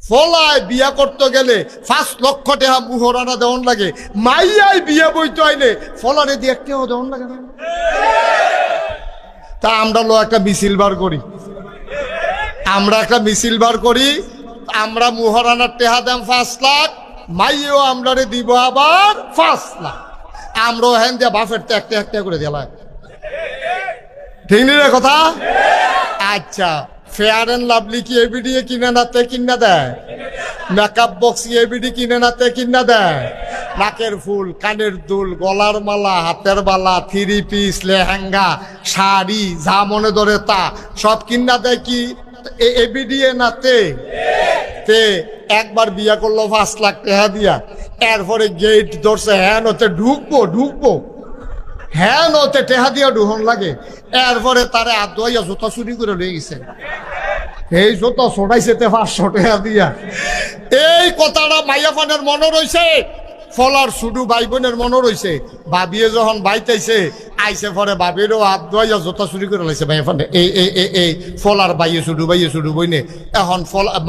ফলায় বিয়া করতে গেলে 5 লক্ষ টাকা মুহরানা দেওয়ান লাগে, মাইয়াই বিয়া বইতে আইলে ফলারে দিয়ে একটাও দেওয়ান লাগে না। তা আমরা একটা মিছিল বার করি, আমরা মুহরানার টেহা দাম 5 লাখ, মাইও আমরারে দিব আবার 5 লাখ, আমরাও হ্যান দিয়া বাফের তো একটা করে দিলাম। ঠিক নি রে কথা? আচ্ছা, ফেয়ার এন্ড লাভলি কি এবিডি কিনে নাতে কিনা দেয়? মেকআপ বক্স এবিডি কিনে নাতে কিনা দেয়? নাকের ফুল, কানের দুল, গলার মালা, হাতের বালা, 3 পিস, লেহেঙ্গা, শাড়ি, যা মনে ধরে তা সব কিনা দেয় কি এবিডি নাতে? তে একবার বিয়া করলো 5 লাখ টাকা দিয়া, এরপরে গেট ধরছে, হ্যাঁ ওতে ঢুকবো হ্যাঁ ওতে টেহা দিয়া ঢুহন লাগে, এরপরে তারে আদোয়া জুতা চুরি করে লয়ে গেছে। এই জুতা ছড়াইছে 500 টাকা দিয়া। এই কথাটা মাইয়া ফানের মনে রয়েছে, ফলার শুধু ভাই বোনের মনে রয়েছে। ভাবিয়ে যখন বাইতেছে আইসে পরে ভাবিরও হাত ধোয়া জুতা চুরি করে লাইছে মাইয়া ফানে। এই ফলার বাইয়ে শুধু বইনে এখন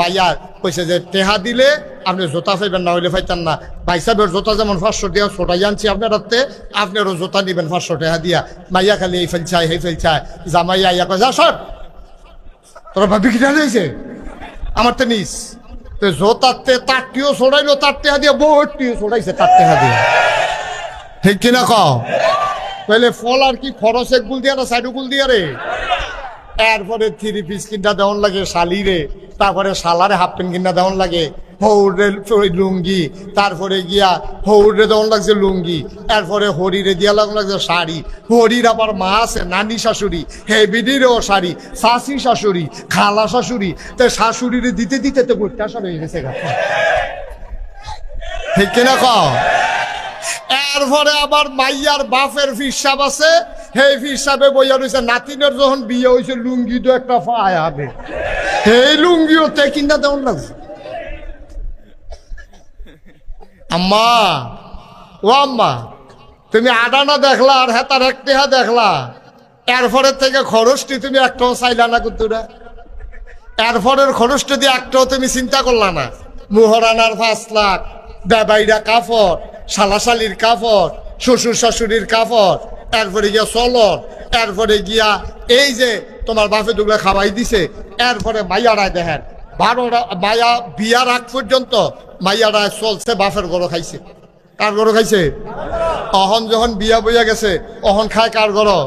মাইয়া কইছে যে টেহা দিলে আপনি জোতা পাইবেন, না হইলে পাইতেন না। ভাই সাহেবের জোতা যেমন 500 টাকা ছোটাই আনছি আপনার হাতে, আপনারও জোতা নিবেন 500 টাকা দিয়া। মাইয়া খালি এই ফেলছায় সেই ফেলছায়, জামাই আইয়া কয় যা সর, তোরা ভাবি কিনা হয়েছে আমার তো নিস। জোতাতে তারটিও ছোড়াইলো, তার টেহা দিয়ে বহুটিও ছোড়াইছে তার টেহা দিয়ে। ঠিক কিনা কও? তাহলে ফল আর কি খরচ এক গুল দিয়া না সাইড গুল দিয়া রে? এরপরে 3 পিস কিনা দেওয়ান লাগে শালিরে, তারপরে শালারে হাফ প্যান্ট কিনা দেওয়ান লাগে, হৌরে লুঙ্গি, তারপরে গিয়া হৌরে দেওয়ান লাগছে লুঙ্গি, এরপরে হরিরে দিয়া লাগছে শাড়ি। হরির আবার মা আছে নানি শাশুড়ি, হেবিডিরও শাড়ি, শাশি শাশুড়ি, খালা শাশুড়ি, তো শাশুড়িরে দিতে দিতে তো গোটা সব হয়ে গেছে। ঠিক কিনা কও? এরপরে আবার মাইয়ার বাপের ফিসাব আছে, সেই ফিসাবে বইয়া রয়েছে নাতিনের যখন বিয়ে হয়েছে লুঙ্গি তো একটা ফায় হবে, এই লুঙ্গিও তে কিনা দেওয়ান লাগছে। আম্মা ও আম্মা, তুমি আডানা দেখলা আর হেতার একটিহা দেখলা, এরপরে থেকে খরচটি তুমি একটাও চাইলা না কুতুরা, এরপরের খরচটি দিয়ে একটাও তুমি চিন্তা করলা না। মুহরানার 5 লাখ, বেবাইরা কাপড়, শালাশালির কাপড়, শ্বশুর শাশুড়ির কাপড়, এরপরে গিয়া চলন, এরপরে গিয়া এই যে তোমার বাপে দুগুলা খাওয়াই দিছে, এরপরে মাইয়ারায় দেখেন 12টা মায়া বিয়ার আগ পর্যন্ত মাইয়ারা চলছে বাপের গরো খাইছে। কার গরো খাইছে? অহন যখন বিয়া বইয়া গেছে অহন খায় কার গরো?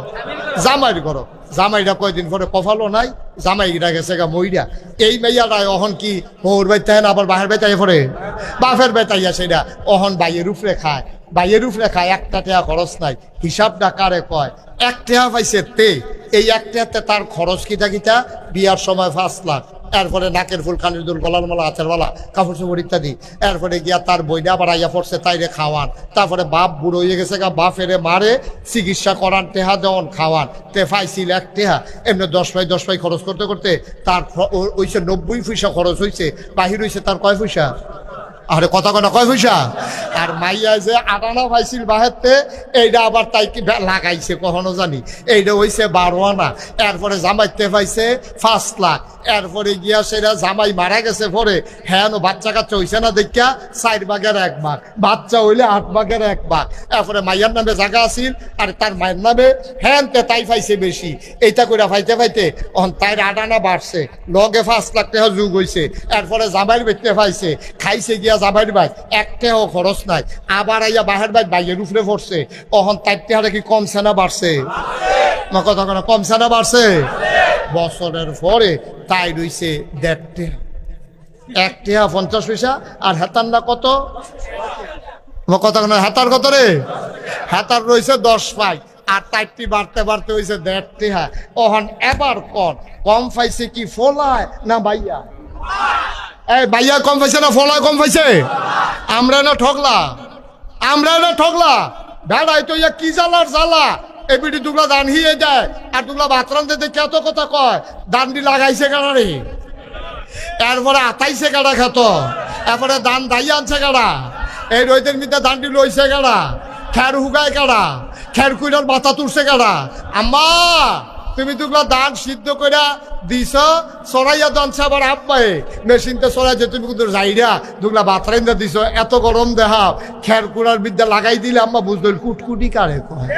জামাইয়ের গরো। জামাইরা কয়দিন পরে কফালো নাই, জামাইরা গেছে গা মইরা। এই মাইয়ারা অহন কি বউর বাইতে আবার বাহের বাইতে পড়ে, বাপের বেতাইয়া সেটা অহন বাইয়ের উপরে খায়, বাইয়ের উপরে খায়। 1 টাকা খরচ নাই। হিসাবটা কারে কয়? 1 টাকা পাইছে তে, এই 1 টাকাতে তার খরচ কিটা বিয়ার সময় 5 লাখ, এরপরে নাকের ফুল, কানের দুল, গলার মালা, হাতের মালা, কাপড় চোপড় ইত্যাদি। এরপরে গিয়া তার বইটা আবার আইয়া পড়ছে তাইরে খাওয়ান, তারপরে বাপ বুড়ো হয়ে গেছে গা, বাপেরে মারে চিকিৎসা করান, টেহা দেওয়ান, খাওয়ান, তে পাইছিল 1 টাকা। এমনি 10 পাই খরচ করতে করতে তার হইছে 90 পয়সা খরচ হয়েছে। বাহির হয়েছে তার কয় পয়সা? আরে কথা কয় না, কয় পয়সা? আর মাইয়া যে আটানা পাইছিল বাহেরতে, এইটা আবার তাই কি লাগাইছে কখনো জানি, এইটা হইছে 12 আনা। এরপরে জামাইতে পাইছে 5 লাখ। এরপরে গিয়া সেটা জামাই মারা গেছে পরে, হ্যাঁ বাচ্চা কাচ্চা হইছে না দেখিয়া 4 ভাগের 1 ভাগ, বাচ্চা হইলে 8 ভাগের 1 ভাগ। এরপরে মাইয়ার নামে জায়গা আছিল আর তার মায়ের নামে, হ্যাঁ তাই পাইছে বেশি। এইটা করে পাইতে তাই আটানা বাড়ছে, লগে 5 লাখ টাকা যোগ হয়েছে। এরপরে জামাইয়ের বেচতে পাইছে, খাইছে গিয়া জামাইয়ের ভাই, 1 টাকাও খরচ নাই। আবার আইয়া বাহের ভাই বাইয়ের উপরে পড়ছে, অহন 4 টাকা কি কমছে না বাড়ছে? কথা কেন, কমছে না বাড়ছে? বছরের পরে তাই রইছে 1.5 টাকা, 1 টাকা 50 পয়সা। আর হেতার না কত? কথা কেন, হেতার কত রে? হেতার রয়েছে 10 পাই, আর তাইটি বাড়তে বাড়তে হয়েছে 1.5 টাকা। অহন এবার কম পাইছে কি ফলায় না বাইয়া? এই বাইয়া কম পাইছে না ফলায় কম পাইছে? আমরা না ঠকলা বেড়াই তো ইয়া কি জ্বালার জ্বালা। এবিডি দুগলা দান হিয়ে যায় আর দুগলা বাতরান দিতে কত কথা কয়, দান্ডি লাগাইছে কারা রে, এরপরে আতাইছে কারা খেত, এরপরে দান দাই আনছে কারা, এই রইদের মধ্যে দান্ডি লইছে কারা, খের হুগায় কারা, খের কুইরার মাথা তুলছে কারা। আম্মা তুমি দুগলা ধান সিদ্ধ করে দিছ সরাইয়া দনছে আবার আব্বায়ে মেশিনতে সরাই যে তুমি কিন্তু যাইরা দুগলা বাতরাইন্দা দিছ এত গরম দেহা খের কুড়ার বিদ্যা লাগাই দিলে আম্মা বুঝল কুটকুটি কারে কয়